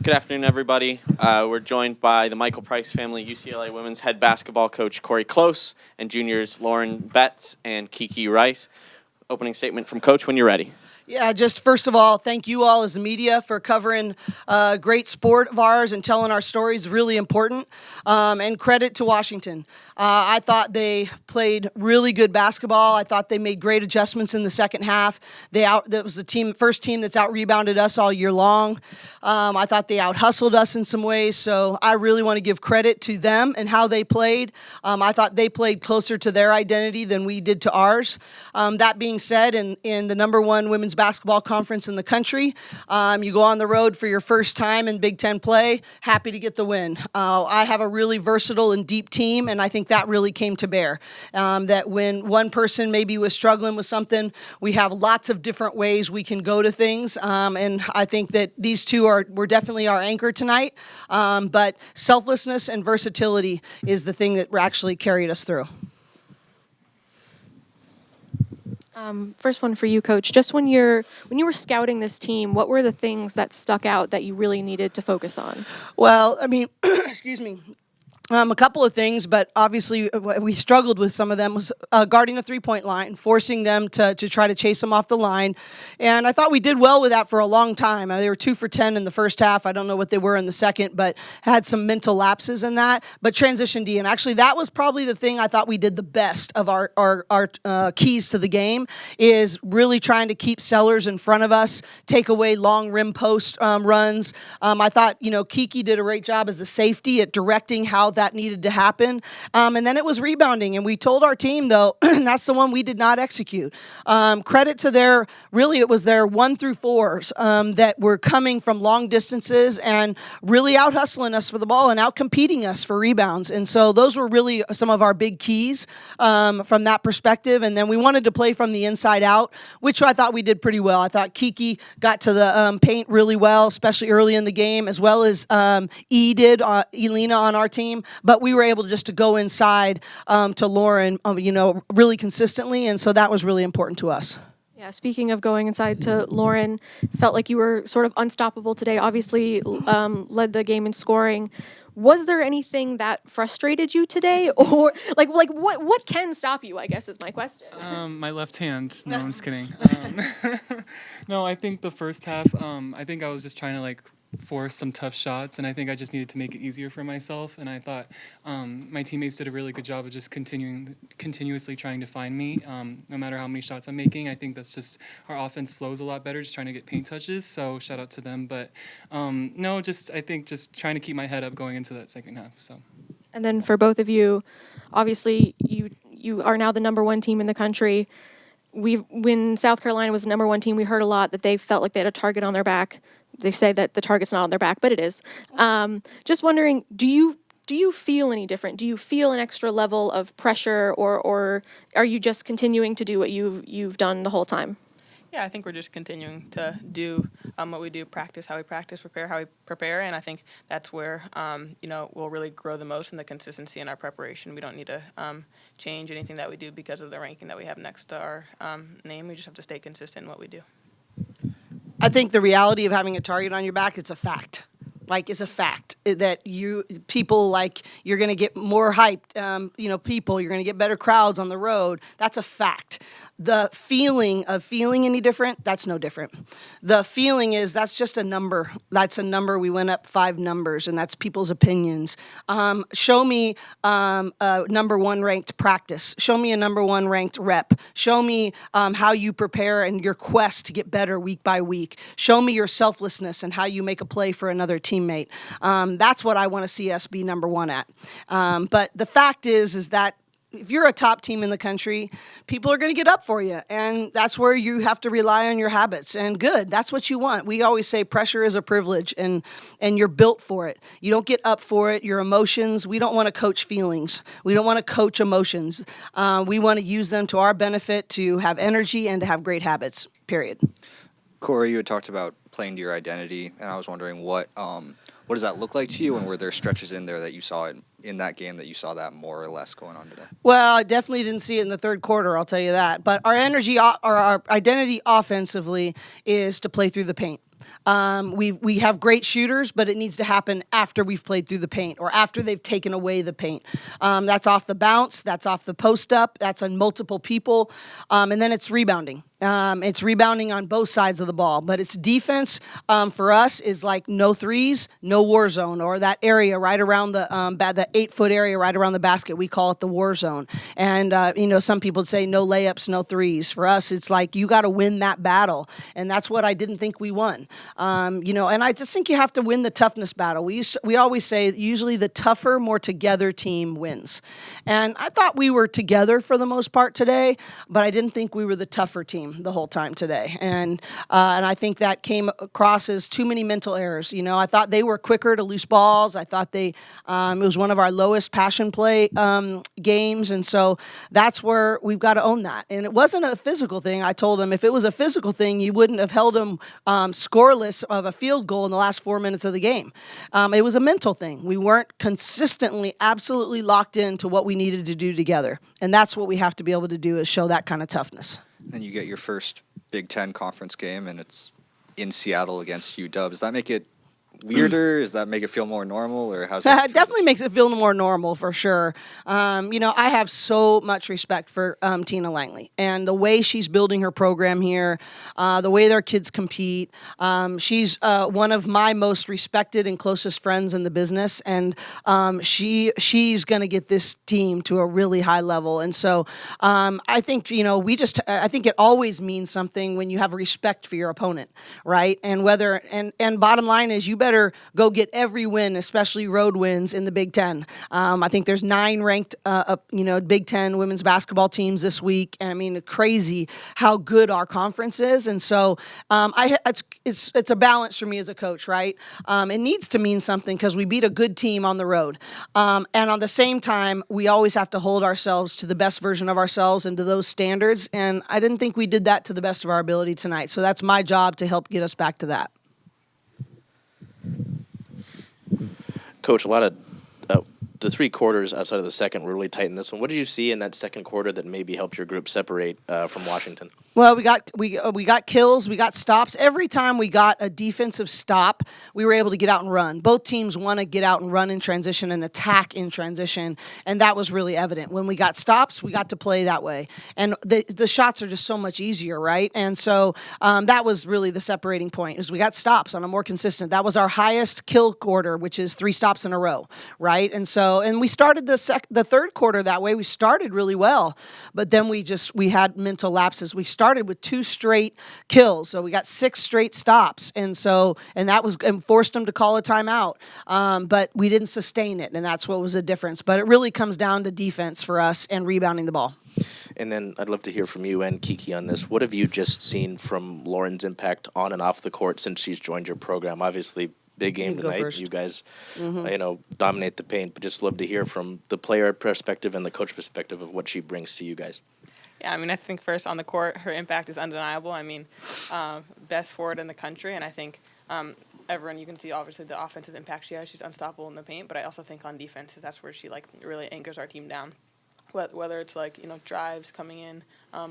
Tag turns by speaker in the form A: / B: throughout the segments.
A: Good afternoon, everybody. We're joined by the Michael Price family, UCLA women's head basketball coach Cori Close, and juniors Lauren Betts and Kiki Rice. Opening statement from Coach when you're ready.
B: Yeah, just first of all, thank you all as the media for covering a great sport of ours and telling our stories. Really important. And credit to Washington. I thought they played really good basketball. I thought they made great adjustments in the second half. That was the first team that's out-rebounded us all year long. I thought they out-hustled us in some ways, so I really want to give credit to them and how they played. I thought they played closer to their identity than we did to ours. That being said, in the number one women's basketball conference in the country, you go on the road for your first time in Big Ten play, happy to get the win. I have a really versatile and deep team, and I think that really came to bear. That when one person maybe was struggling with something, we have lots of different ways we can go to things, and I think that these two were definitely our anchor tonight, but selflessness and versatility is the thing that actually carried us through.
C: First one for you, Coach. Just when you were scouting this team, what were the things that stuck out that you really needed to focus on?
B: Well, I mean, excuse me. A couple of things, but obviously we struggled with some of them was guarding the three-point line, forcing them to try to chase them off the line. And I thought we did well with that for a long time. They were 2 for 10 in the first half. I don't know what they were in the second, but had some mental lapses in that. But transition D, and actually that was probably the thing I thought we did the best of our keys to the game, is really trying to keep Sellers in front of us, take away long rim post runs. I thought, Kiki did a great job as a safety at directing how that needed to happen. And then it was rebounding. And we told our team, though, and that's the one we did not execute. Credit to their 1 through 4s that were coming from long distances and really out-hustling us for the ball and out-competing us for rebounds. And so those were really some of our big keys from that perspective. And then we wanted to play from the inside out, which I thought we did pretty well. I thought Kiki got to the paint really well, especially early in the game, as well as Elena on our team. But we were able to go inside to Lauren, really consistently, and so that was really important to us.
C: Yeah, speaking of going inside to Lauren, felt like you were sort of unstoppable today. Obviously, led the game in scoring. Was there anything that frustrated you today, or what can stop you? I guess is my question.
D: My left hand. No, I'm just kidding. No, I think the first half. I think I was just trying to force some tough shots, and I think I just needed to make it easier for myself. And I thought my teammates did a really good job of just continuously trying to find me, no matter how many shots I'm making. I think that's just our offense flows a lot better, just trying to get paint touches. So shout out to them. But I think just trying to keep my head up going into that second half. So.
C: And then for both of you, obviously you are now the number one team in the country. When South Carolina was the number one team, we heard a lot that they felt like they had a target on their back. They say that the target's not on their back, but it is. Just wondering, do you feel any different? Do you feel an extra level of pressure, or are you just continuing to do what you've done the whole time?
E: Yeah, I think we're just continuing to do what we do, practice how we practice, prepare how we prepare, and I think that's where we'll really grow the most in the consistency in our preparation. We don't need to change anything that we do because of the ranking that we have next to our name. We just have to stay consistent in what we do.
B: I think the reality of having a target on your back, it's a fact. It's a fact that you're going to get more hyped, you're going to get better crowds on the road. That's a fact. The feeling of feeling any different, that's no different. The feeling is that's just a number. That's a number. We went up 5 numbers, and that's people's opinions. Show me a number 1 ranked practice. Show me a number 1 ranked rep. Show me how you prepare and your quest to get better week by week. Show me your selflessness and how you make a play for another teammate. That's what I want to see us be number 1 at. But the fact is that if you're a top team in the country, people are going to get up for you, and that's where you have to rely on your habits. And good, that's what you want. We always say pressure is a privilege, and you're built for it. You don't get up for it. Your emotions, we don't want to coach feelings. We don't want to coach emotions. We want to use them to our benefit to have energy and to have great habits, period.
F: Cori, you had talked about playing to your identity, and I was wondering what does that look like to you, and were there stretches in there that you saw in that game that you saw that more or less going on today?
B: Well, I definitely didn't see it in the third quarter, I'll tell you that. But our identity offensively is to play through the paint. We have great shooters, but it needs to happen after we've played through the paint or after they've taken away the paint. That's off the bounce, that's off the post up, that's on multiple people, and then it's rebounding. It's rebounding on both sides of the ball, but it's defense for us is like no threes, no war zone, or that area right around the 8-foot area right around the basket. We call it the war zone. And some people say no layups, no threes. For us, it's like you got to win that battle, and that's what I didn't think we won. And I just think you have to win the toughness battle. We always say usually the tougher, more together team wins, and I thought we were together for the most part today, but I didn't think we were the tougher team the whole time today, and I think that came across as too many mental errors. I thought they were quicker to loose balls. I thought it was one of our lowest passion play games, and so that's where we've got to own that. And it wasn't a physical thing. I told them if it was a physical thing, you wouldn't have held them scoreless of a field goal in the last 4 minutes of the game. It was a mental thing. We weren't consistently, absolutely locked into what we needed to do together, and that's what we have to be able to do is show that kind of toughness.
F: Then you get your first Big Ten conference game, and it's in Seattle against UW. Does that make it weirder? Does that make it feel more normal, or how's that?
B: It definitely makes it feel more normal for sure. I have so much respect for Tina Langley and the way she's building her program here, the way their kids compete. She's one of my most respected and closest friends in the business, and she's going to get this team to a really high level. And so I think I think it always means something when you have respect for your opponent, right? And and bottom line is you better go get every win, especially road wins in the Big Ten. I think there's 9 ranked, Big Ten women's basketball teams this week. And I mean, crazy how good our conference is. And so it's a balance for me as a coach, right? It needs to mean something because we beat a good team on the road. And on the same time, we always have to hold ourselves to the best version of ourselves and to those standards. And I didn't think we did that to the best of our ability tonight. So that's my job to help get us back to that.
G: Coach, a lot of the 3 quarters outside of the second were really tight in this one. What did you see in that second quarter that maybe helped your group separate from Washington?
B: Well, we got kills, we got stops. Every time we got a defensive stop, we were able to get out and run. Both teams want to get out and run in transition and attack in transition, and that was really evident. When we got stops, we got to play that way. And the shots are just so much easier, right? And so that was really the separating point, is we got stops on a more consistent. That was our highest kill quarter, which is 3 stops in a row, right? And we started the third quarter that way. We started really well, but then we had mental lapses. We started with 2 straight kills, so we got 6 straight stops, and forced them to call a timeout. But we didn't sustain it, and that's what was the difference. But it really comes down to defense for us and rebounding the ball.
G: And then I'd love to hear from you and Kiki on this. What have you just seen from Lauren's impact on and off the court since she's joined your program? Obviously, big game tonight. You guys, dominate the paint, but just love to hear from the player perspective and the coach perspective of what she brings to you guys.
E: Yeah, I mean, I think first on the court, her impact is undeniable. I mean, best forward in the country, and I think everyone, you can see obviously the offensive impact she has. She's unstoppable in the paint, but I also think on defense, that's where she really anchors our team down. Whether it's drives coming in,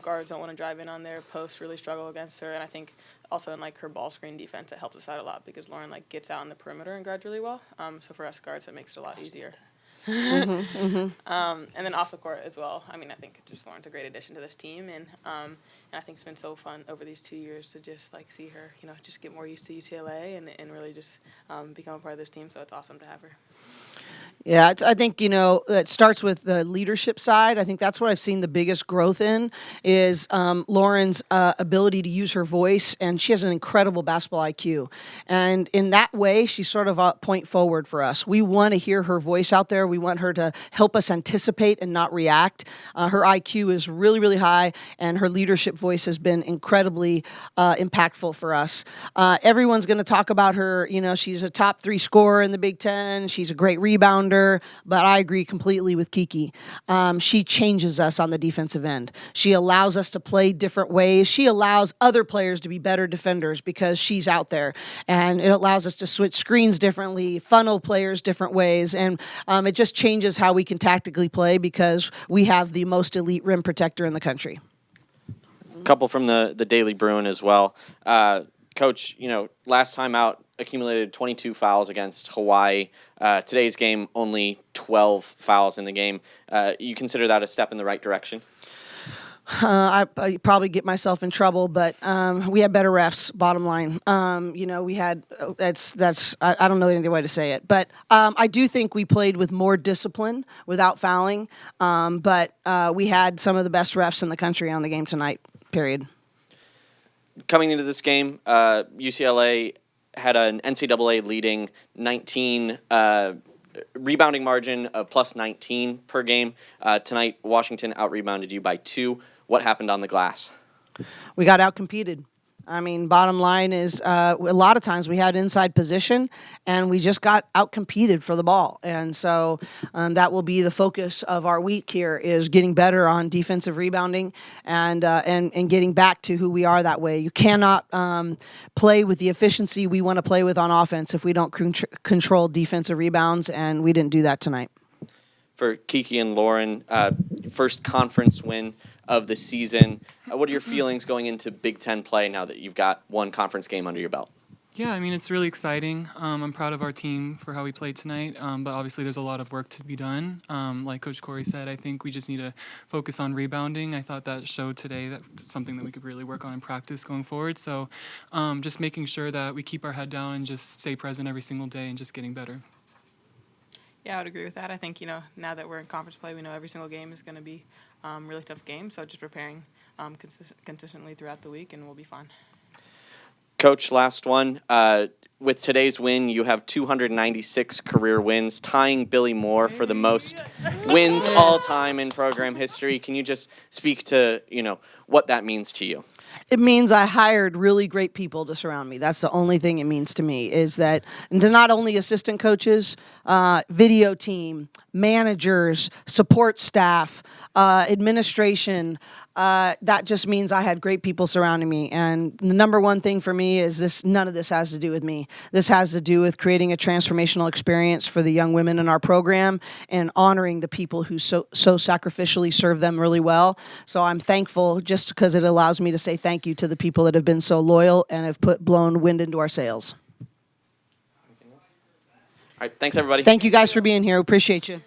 E: guards don't want to drive in on there, posts really struggle against her, and I think also in her ball screen defense, it helps us out a lot because Lauren gets out on the perimeter and guards really well. So for us guards, it makes it a lot easier. And then off the court as well. I mean, I think just Lauren's a great addition to this team, and I think it's been so fun over these 2 years to just see her, just get more used to UCLA and really just become a part of this team. So it's awesome to have her.
B: Yeah, I think, it starts with the leadership side. I think that's what I've seen the biggest growth in is Lauren's ability to use her voice, and she has an incredible basketball IQ. And in that way, she's sort of a point forward for us. We want to hear her voice out there. We want her to help us anticipate and not react. Her IQ is really, really high, and her leadership voice has been incredibly impactful for us. Everyone's going to talk about her. She's a top 3 scorer in the Big Ten. She's a great rebounder. But I agree completely with Kiki. She changes us on the defensive end. She allows us to play different ways. She allows other players to be better defenders because she's out there. And it allows us to switch screens differently, funnel players different ways. And it just changes how we can tactically play because we have the most elite rim protector in the country.
A: Couple from the Daily Bruin as well. Coach, last time out, accumulated 22 fouls against Hawaii. Today's game, only 12 fouls in the game. You consider that a step in the right direction?
B: I probably get myself in trouble, but we had better refs. Bottom line, we had I don't know any other way to say it, but I do think we played with more discipline without fouling. But we had some of the best refs in the country on the game tonight. Period.
A: Coming into this game, UCLA had an NCAA leading 19 rebounding margin of plus 19 per game. Tonight, Washington out-rebounded you by 2. What happened on the glass?
B: We got out-competed. I mean, bottom line is a lot of times we had inside position, and we just got out-competed for the ball. And so that will be the focus of our week here, is getting better on defensive rebounding and getting back to who we are that way. You cannot play with the efficiency we want to play with on offense if we don't control defensive rebounds, and we didn't do that tonight.
A: For Kiki and Lauren, first conference win of the season. What are your feelings going into Big Ten play now that you've got one conference game under your belt?
D: Yeah, I mean, it's really exciting. I'm proud of our team for how we played tonight, but obviously there's a lot of work to be done. Like Coach Cori said, I think we just need to focus on rebounding. I thought that showed today that it's something that we could really work on in practice going forward. So just making sure that we keep our head down and just stay present every single day and just getting better.
E: Yeah, I would agree with that. I think, now that we're in conference play, we know every single game is going to be really tough game. So just preparing consistently throughout the week, and we'll be fine.
A: Coach, last one. With today's win, you have 296 career wins, tying Billy Moore for the most wins all time in program history. Can you just speak to, what that means to you?
B: It means I hired really great people to surround me. That's the only thing it means to me, is that not only assistant coaches, video team, managers, support staff, administration. That just means I had great people surrounding me. And the number one thing for me is none of this has to do with me. This has to do with creating a transformational experience for the young women in our program and honoring the people who so sacrificially serve them really well. So I'm thankful, just because it allows me to say thank you to the people that have been so loyal and have blown wind into our sails.
A: All right, thanks, everybody.
B: Thank you guys for being here. Appreciate you.